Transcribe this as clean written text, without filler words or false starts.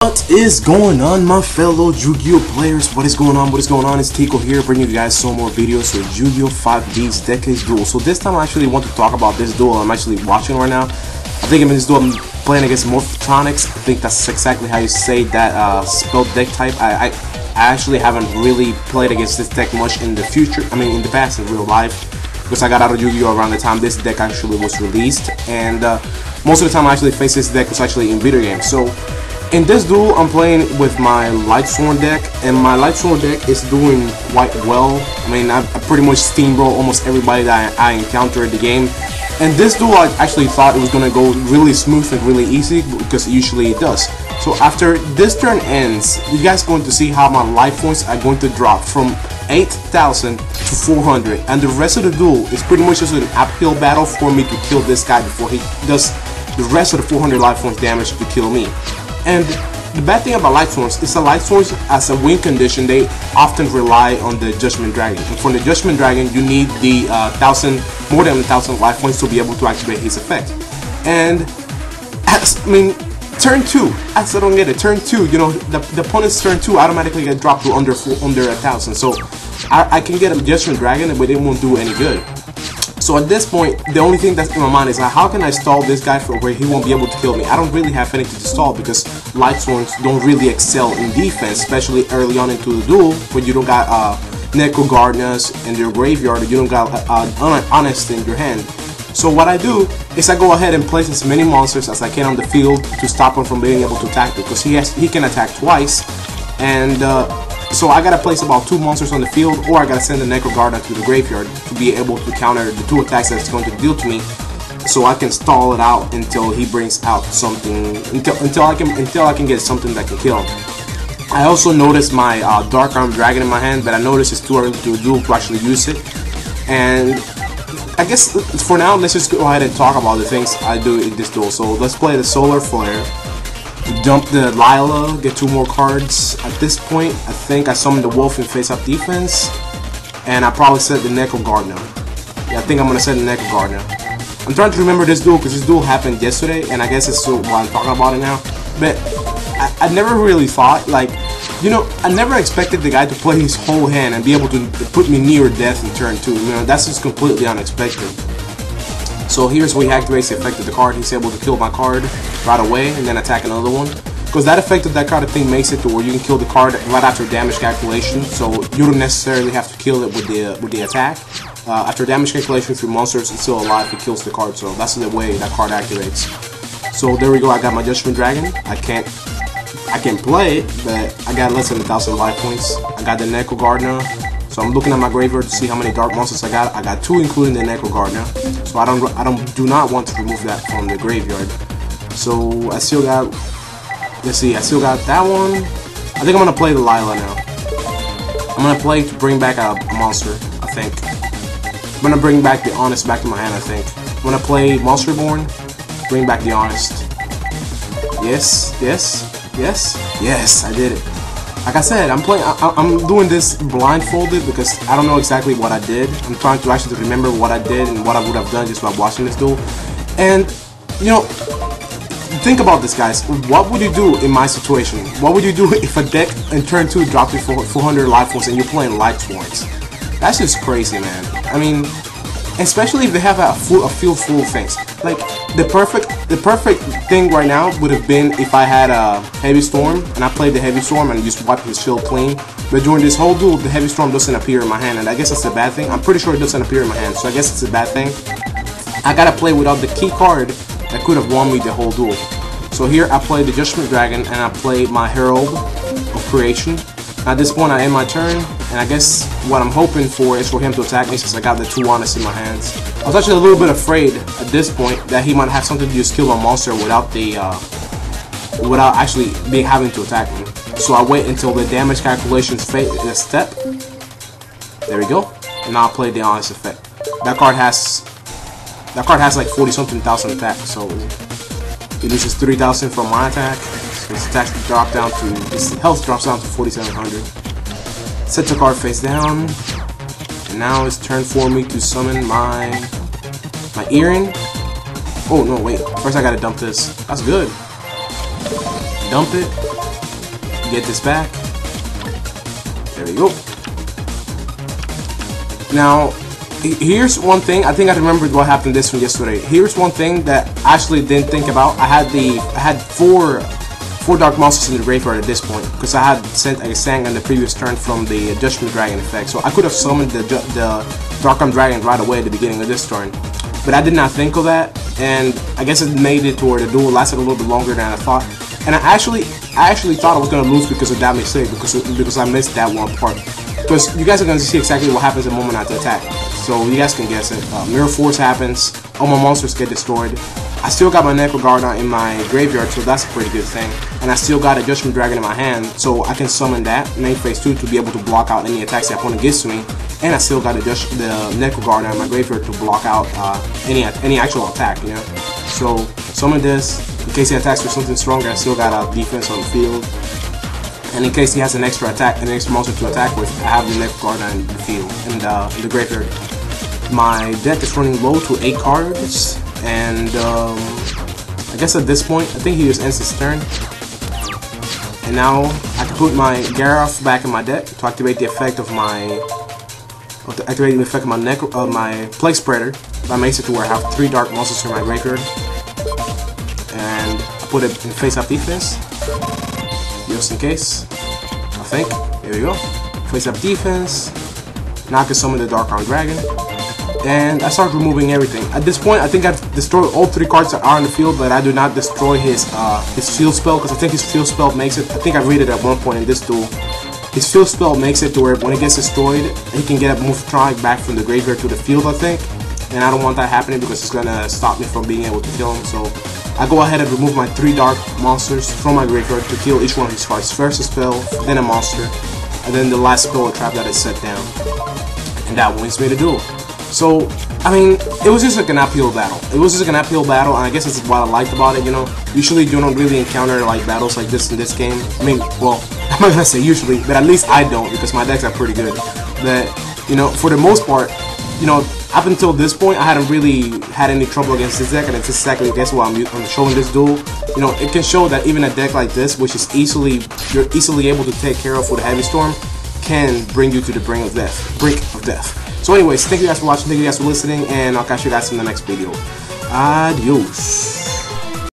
What is going on, my fellow Yugioh players? What is going on? What is going on? It's Tico here, bringing you guys some more videos for Yugioh 5D's Decades Duel. So this time I actually want to talk about this duel I'm actually watching right now. I think in this duel I'm playing against Morphtronics. I think that's exactly how you say that spelled deck type. I actually haven't really played against this deck much in the future. I mean in the past, in real life, because I got out of Yugioh around the time this deck actually was released, and most of the time I actually face this deck was actually in video games. So in this duel, I'm playing with my Lightsworn deck, and my Lightsworn deck is doing quite well. I mean, I pretty much steamroll almost everybody that I encounter in the game. And this duel, I actually thought it was going to go really smooth and really easy, because usually it does. So after this turn ends, you guys are going to see how my life points are going to drop from 8,000 to 400. And the rest of the duel is pretty much just an uphill battle for me to kill this guy before he does the rest of the 400 life points damage to kill me. And the bad thing about Lightsworns is that Lightsworns, as a win condition, they often rely on the Judgment Dragon. And for the Judgment Dragon, you need the more than 1,000 life points to be able to activate his effect. And turn 2, I still don't get it. Turn 2, you know, the opponent's turn 2 automatically get dropped to under 1,000. So I can get a Judgment Dragon, but it won't do any good. So at this point, the only thing that's in my mind is how can I stall this guy for where he won't be able to kill me? I don't really have anything to stall because Lightsworns don't really excel in defense, especially early on into the duel when you don't got Necro Gardeners in your graveyard, or you don't got Honest in your hand. So what I do is I go ahead and place as many monsters as I can on the field to stop him from being able to attack me, because he can attack twice, and so I gotta place about 2 monsters on the field, or I gotta send the Necro Gardener to the graveyard to be able to counter the 2 attacks that it's going to deal to me, so I can stall it out until he brings out something, until I can get something that can kill him. I also noticed my Dark Arm Dragon in my hand, but I noticed it's too early to duel to actually use it. And I guess for now, let's just go ahead and talk about the things I do in this duel. So let's play the Solar Flare. Dump the Lila, get 2 more cards. At this point, I think I summon the Wolf in face-up defense, and I probably set the Necro Gardener. Yeah, I think I'm gonna set the Necro Gardener. I'm trying to remember this duel because this duel happened yesterday, and I guess it's why I'm talking about it now. But I never really thought, like, you know, I never expected the guy to play his whole hand and be able to put me near death in turn 2. You know, that's just completely unexpected. So here's where he activates the effect of the card. He's able to kill my card right away and then attack another one. Because that effect of that card, I think, makes it to where you can kill the card right after damage calculation. So you don't necessarily have to kill it with the attack. After damage calculation, if your monster is still alive, it kills the card. So that's the way that card activates. So there we go. I got my Judgment Dragon. I can't play it, but I got less than 1,000 life points. I got the Necro Gardener. So I'm looking at my graveyard to see how many dark monsters I got. I got 2, including the Necro Gardener. So I do not want to remove that from the graveyard. So I still got, let's see, I still got that one. I think I'm gonna play the Lila now. I'm gonna play to bring back a monster, I think. I'm gonna bring back the Honest back to my hand, I think. I'm gonna play Monster Reborn, bring back the Honest. Yes, yes, yes, yes, I did it. Like I said, I'm doing this blindfolded because I don't know exactly what I did. I'm trying to actually remember what I did and what I would have done just by watching this duel. And, you know, think about this, guys. What would you do in my situation? What would you do if a deck in turn 2 dropped you 400 life points and you're playing Lightsworns? That's just crazy, man. I mean, especially if they have a field full of things. Like, the perfect thing right now would have been if I had a Heavy Storm and I played the Heavy Storm and just wiped his field clean. But during this whole duel, the Heavy Storm doesn't appear in my hand, and I guess that's a bad thing. I'm pretty sure it doesn't appear in my hand, so I guess it's a bad thing. I gotta play without the key card that could have won me the whole duel. So here I play the Judgment Dragon and I play my Herald of Creation. At this point, I end my turn, and I guess what I'm hoping for is for him to attack me since I got the 2 Honest in my hands. I was actually a little bit afraid at this point that he might have something to just kill a monster without actually having to attack me. So I wait until the damage calculations step. There we go. And now I play the Honest effect. That card has like 40-something thousand attack, so it loses 3,000 from my attack. His attacks drop down to, his health drops down to 4,700. Set the card face down, and now it's turn for me to summon my Earring. Oh no, wait. First I gotta dump this. That's good. Dump it. get this back. There we go. Now, here's one thing. I think I remembered what happened this one yesterday. Here's one thing that I actually didn't think about. I had four Dark Monsters in the graveyard at this point, because I had sent a Sang on the previous turn from the Judgment Dragon effect. So I could have summoned the Dark Arm Dragon right away at the beginning of this turn. But I did not think of that, and I guess it made it to where the duel lasted a little bit longer than I thought. And I actually thought I was gonna lose because of that mistake, because I missed that one part. Because you guys are gonna see exactly what happens the moment I attack, so you guys can guess it. Mirror Force happens, all my monsters get destroyed. I still got my Necrogardon in my graveyard, so that's a pretty good thing. And I still got a Judgment Dragon in my hand, so I can summon that main phase 2 to be able to block out any attacks the opponent gives to me. And I still got the Necrogardon in my graveyard to block out any actual attack, you know. So summon this in case he attacks with something stronger. I still got a defense on the field. And in case he has an extra attack, an extra monster to attack with, I have the Necrogardon in the field, in the graveyard. My deck is running low to 8 cards, and I guess at this point, I think he just ends his turn. And now I can put my Garroth back in my deck to activate the effect of my my Plague Spreader. That makes it to where I have 3 Dark Monsters in my graveyard, and I put it in face-up defense. Just in case, I think. There we go. Face up defense. Now I can summon the Dark Arm Dragon. And I start removing everything. At this point, I think I've destroyed all 3 cards that are in the field, but I do not destroy his field spell, because I think his field spell makes it. I think I read it at one point in this duel. His field spell makes it to where when it gets destroyed, he can get a Morphtronics back from the graveyard to the field, I think. And I don't want that happening because it's gonna stop me from being able to kill him. So I go ahead and remove my 3 Dark Monsters from my graveyard to kill each one of his cards. First a spell, then a monster, and then the last spell or trap that is set down. And that wins me the duel. So, I mean, it was just like an uphill battle. It was just like an uphill battle, and I guess that's what I liked about it, you know. Usually you don't really encounter like battles like this in this game. I mean, well, I'm not gonna say usually, but at least I don't, because my decks are pretty good. But, you know, for the most part, you know, up until this point, I hadn't really had any trouble against this deck, and it's exactly, I guess, why I'm showing this duel. You know, it can show that even a deck like this, which is you're easily able to take care of with a Heavy Storm, can bring you to the brink of death. So anyways, thank you guys for watching, thank you guys for listening, and I'll catch you guys in the next video. Adios.